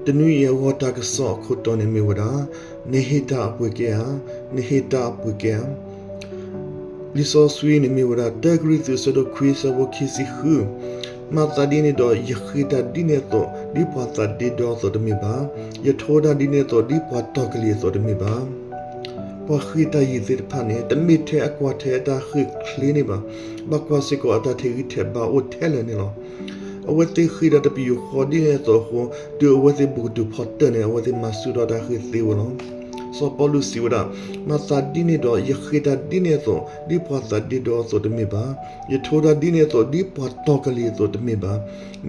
တနွေရဝတာကစောခုတော်နေမီဝဒနေဟိတာပွေကေနေဟိတာပွေကေလီဆိုဆွေနေမီဝဒတဂရီသစဒခွေးစဘခိစီခုမာတာဒီနေတော့ယခိတာဒီနေတော့ဒီပွားတာဒီတော့ဆိုတမီပါယထိုးတာဒီနေတော့ဒီပွားတော့ကလေးဆိုတမီပါပွားခိတာရည်စစ်ဖာနေတမီထဲအကွာထဲတာခိကလေးနေပါဘကွာစကောအတာထေရီထဲပါအိုထဲလည်းနေလောအဝတ်တိခိရတပီခေါ်ဒီနေတော့ဟိုဒီအဝတ်တိဘူတူဖတ်တဲ့နေအဝတ်တိမဆူတော့တာခိသေးဝလောစောပလူစီဝဒမသာဒီနေတော့ယခိတာဒီနေတော့ဒီပွားတာဒီတော့ဆိုတမီပါယထိုးတာဒီနေတော့ဒီပွားတော့ကလေးဆိုတမီပါ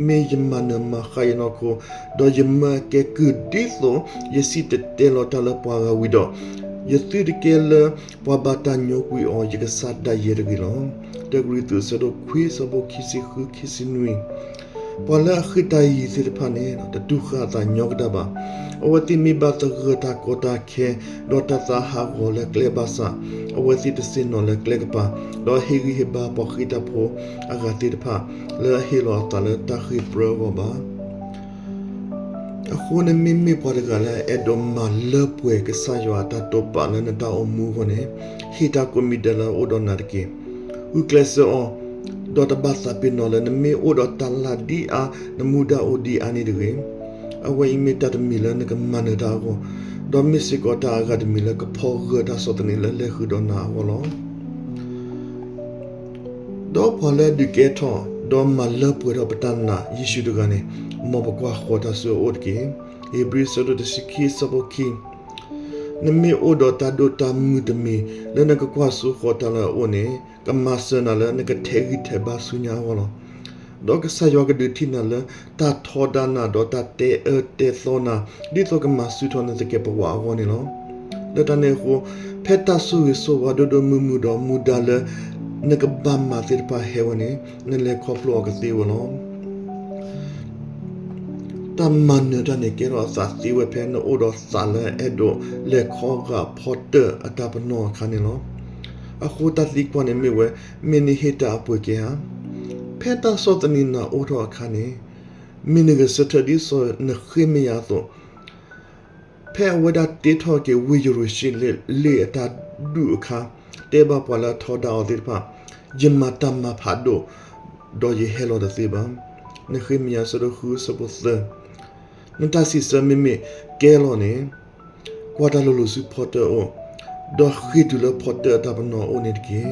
မေယမနမခိုင်နော်ကိုတော့ယမကဲကူဒီဆိုယစီတတဲလောတလပွားကဝီတော့ယသိတကဲလပွားဘာတညိုကွီအောယကဆတ်ဒယေရဂီလောတဂရီသူစတော့ခွေးစဘခိစီခုခိစီနွီပွာလာခိတယီစစ်ဖာနေတဒုခတာညောကဒဘာအဝတိမိဘတဂတာကိုတာခဲဒေါ်တသာဟာဂောလကလေဘာစာအဝတိတစင်နော်လကလေကပါဒေါ်ဟီဂီဟဘာပခိတဖိုအဂတိတဖာလေဟီလောတလတခိပရောဂဘာအခုနမီမီပေါ်ကလည်းအဒုံမလပွေကဆာယောတာတော့ပါနတာအမှုခနဲ့ဟီတာကိုမီဒလာအိုဒနာရကေဥကလဆောဒေါ်တဘာစာပင်နော်လနမီအိုဒတလာဒီအာနမူဒါအိုဒီအာနီတွေအဝိမီတတ်မီလနကမနတာကိုဒေါ်မီစီကောတာဂတ်မီလကဖောဂတာစောတနီလလေခုဒနာဝလောဒေါ်ဖလာဒီကေထောဒေါ်မလပွေတော့ပတနာယေရှုဒကနေမဘကွာခေါ်တာဆိုအိုကေဟေဘရီဆိုဒစခိစဘခိနမီအိုဒတာဒိုတာမူတမီလနကကွာဆိုခေါ်တာလာအိုနေကမဆနာလနကထေဂီထေဘာဆုညာဝလောဒေါကဆာယောကဒတိနာလတာထောဒနာဒေါတာတေတေသောနာဒီတော့ကမဆူထောနစကေပဝါဝနေလောဒတနေကိုဖက်တာဆူဆိုဝါဒိုမူမူတော်မူဒါလနကဘာမာတိပါဟေဝနေနလေခေါပလောကတိဝလောတမန်နဒနေကေရောစာစီဝဖဲနိုအိုတော်စာလအဒိုလေခေါကဖော်တအတပနောခါနေလောအခုတတိကွနေမြဝဲမီနီဟီတာပွေကေဟာဖက်တာစောတနီနာအိုတော်ခါနေမီနီကစတဒီဆိုနခိမီယာဆိုဖဲဝဒတေထောကေဝီယရရှိလေအတာဒုအခါတေဘပလာထောဒါအော်ဒီပါဂျမတမဖာဒိုဒိုယေဟဲလိုဒသေဘနခိမီယာဆိုရခုစပုသနတစီစမီမီကဲလောနေကွာတာလိုလိုစူပေါ်တာအိုဒေါခိတူလပေါ်တာတပနောအိုနေကေ